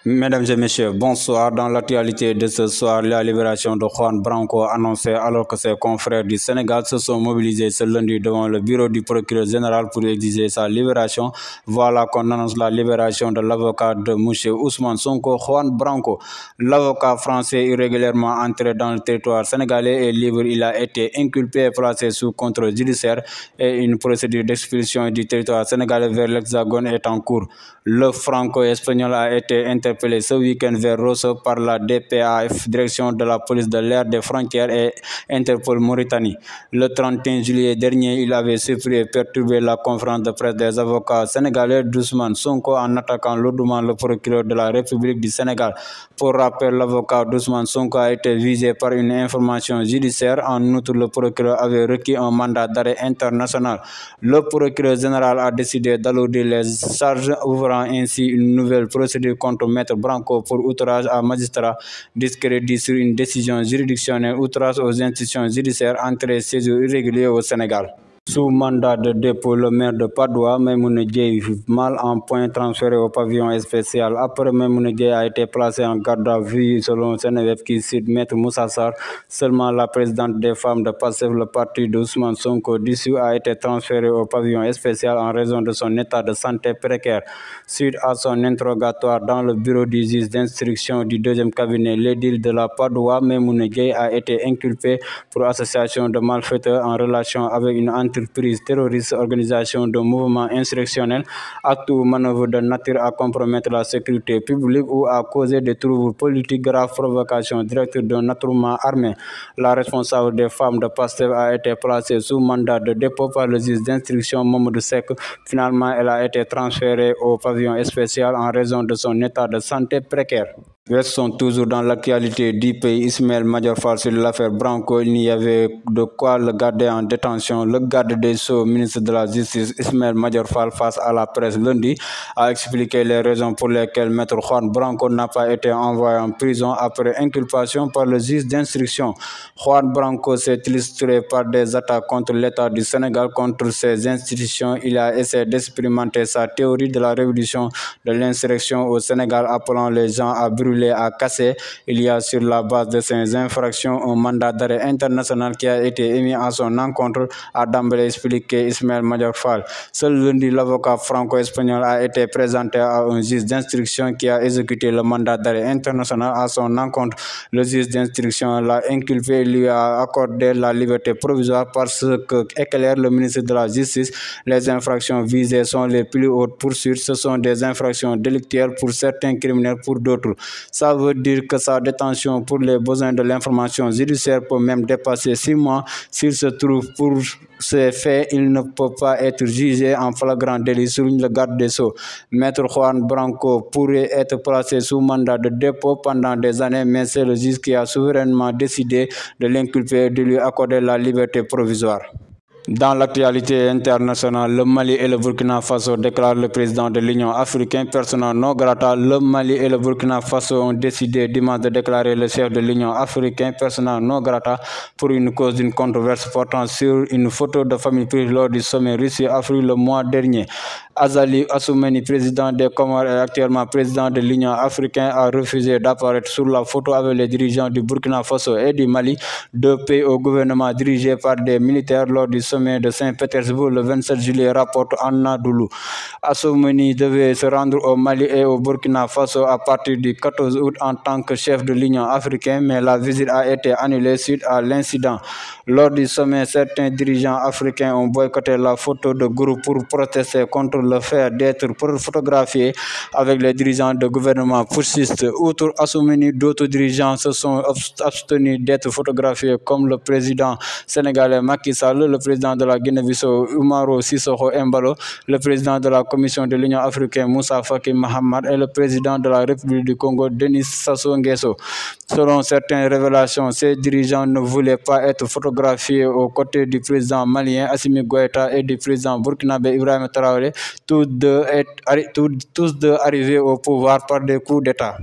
Mesdames et messieurs, bonsoir. Dans l'actualité de ce soir, la libération de Juan Branco annoncée alors que ses confrères du Sénégal se sont mobilisés ce lundi devant le bureau du procureur général pour exiger sa libération. Voilà qu'on annonce la libération de l'avocat de M. Ousmane Sonko, Juan Branco. L'avocat français irrégulièrement entré dans le territoire sénégalais est libre. Il a été inculpé et placé sous contrôle judiciaire et une procédure d'expulsion du territoire sénégalais vers l'Hexagone est en cours. Le franco-espagnol a été interpellé ce week-end vers Rosso par la DPAF, direction de la police de l'air des frontières et Interpol Mauritanie. Le 31 juillet dernier, il avait surpris et perturbé la conférence de presse des avocats sénégalais d'Ousmane Sonko en attaquant lourdement le procureur de la République du Sénégal. Pour rappel, l'avocat d'Ousmane Sonko a été visé par une information judiciaire. En outre, le procureur avait requis un mandat d'arrêt international. Le procureur général a décidé d'alourdir les charges, ouvrant ainsi une nouvelle procédure contre Maître Branco pour outrage à magistrat, discrédit sur une décision juridictionnelle, outrage aux institutions judiciaires, entrée et séjour irrégulier au Sénégal. Sous mandat de dépôt, le maire de Padoua, Maïmouna Dièye, mal en point, transféré au pavillon spécial. Après, Maïmouna Dièye a été placé en garde à vue selon Seneweb qui cite Maître Moussa Sarr. Seulement la présidente des femmes de PASTEF, le parti d'Ousmane Sonko dissous, a été transférée au pavillon spécial en raison de son état de santé précaire. Suite à son interrogatoire dans le bureau du juge d'instruction du deuxième cabinet, l'édile de la Padoua, Maïmouna Dièye, a été inculpé pour association de malfaiteurs en relation avec une entreprise terroriste, organisation de mouvements insurrectionnels, acte ou manœuvre de nature à compromettre la sécurité publique ou à causer des troubles politiques graves, provocation directe d'un attroupement armé. La responsable des femmes de PASTEF a été placée sous mandat de dépôt par le juge d'instruction Mamadou Seck. Finalement, elle a été transférée au pavillon spécial en raison de son état de santé précaire. Restons toujours dans l'actualité du pays. Ismaël Madior Fall sur l'affaire Branco. Il n'y avait de quoi le garder en détention. Le garde des Sceaux, ministre de la Justice, Ismaël Madior Fall, face à la presse lundi, a expliqué les raisons pour lesquelles Maître Juan Branco n'a pas été envoyé en prison après inculpation par le juge d'instruction. Juan Branco s'est illustré par des attaques contre l'État du Sénégal, contre ses institutions. Il a essayé d'expérimenter sa théorie de la révolution de l'insurrection au Sénégal, appelant les gens à brûler, à casser. Il y a sur la base de ces infractions un mandat d'arrêt international qui a été émis à son encontre, a d'emblée expliqué Ismaël Madior Fall. Ce lundi, l'avocat franco-espagnol a été présenté à un juge d'instruction qui a exécuté le mandat d'arrêt international à son encontre. Le juge d'instruction l'a inculpé et lui a accordé la liberté provisoire parce que, éclaire le ministre de la Justice, les infractions visées sont les plus hautes poursuites. Ce sont des infractions délictuelles pour certains criminels, pour d'autres. Ça veut dire que sa détention pour les besoins de l'information judiciaire peut même dépasser 6 mois. S'il se trouve pour ces faits, il ne peut pas être jugé en flagrant délit, souligne le garde des Sceaux. Maître Juan Branco pourrait être placé sous mandat de dépôt pendant des années, mais c'est le juge qui a souverainement décidé de l'inculper et de lui accorder la liberté provisoire. Dans l'actualité internationale, le Mali et le Burkina Faso déclarent le président de l'Union africaine persona non grata. Le Mali et le Burkina Faso ont décidé dimanche de déclarer le chef de l'Union africaine persona non grata pour une cause d'une controverse portant sur une photo de famille prise lors du sommet Russie-Afrique le mois dernier. Azali Assoumani, président des Comores et actuellement président de l'Union africaine, a refusé d'apparaître sur la photo avec les dirigeants du Burkina Faso et du Mali, deux pays au gouvernement dirigé par des militaires lors du sommet de Saint-Pétersbourg le 27 juillet, rapporte Anna Doulou. Assoumani devait se rendre au Mali et au Burkina Faso à partir du 14 août en tant que chef de l'Union africaine, mais la visite a été annulée suite à l'incident. Lors du sommet, certains dirigeants africains ont boycotté la photo de groupe pour protester contre le fait d'être photographié avec les dirigeants de gouvernement putschistes. Outre Assoumani, d'autres dirigeants se sont abstenus d'être photographiés, comme le président sénégalais Macky Sall, le président de la Guinée-Bissau Umaro Sissoko Embalo, le président de la Commission de l'Union africaine Moussa Faki Mahamat et le président de la République du Congo Denis Sassou Nguesso. Selon certaines révélations, ces dirigeants ne voulaient pas être photographiés aux côtés du président malien Assimi Goïta et du président burkinabé Ibrahima Traoré, tous deux arrivés au pouvoir par des coups d'État.